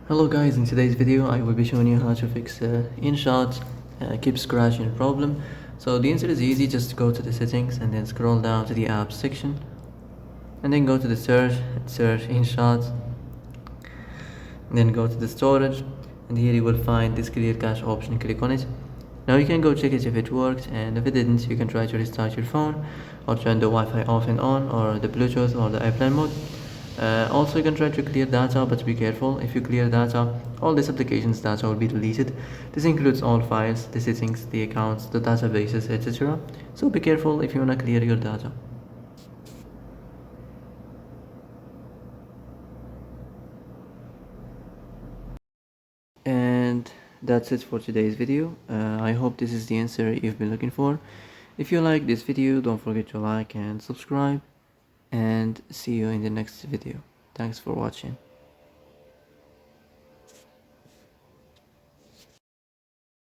Hello guys, in today's video I will be showing you how to fix Inshot keeps crashing problem. So the answer is easy, just go to the settings and then scroll down to the apps section and then go to the search Inshot, then go to the storage, and here you will find this clear cache option. Click on it. Now you can go check it if it worked, and if it didn't you can try to restart your phone or turn the Wi-Fi off and on, or the Bluetooth or the airplane mode. Also you can try to clear data, but be careful. If you clear data, all this application's data will be deleted. This includes all files, the settings, the accounts, the databases, etc. So be careful if you want to clear your data. And that's it for today's video. I hope this is the answer you've been looking for. If you like this video, don't forget to like and subscribe, and see you in the next video. Thanks for watching.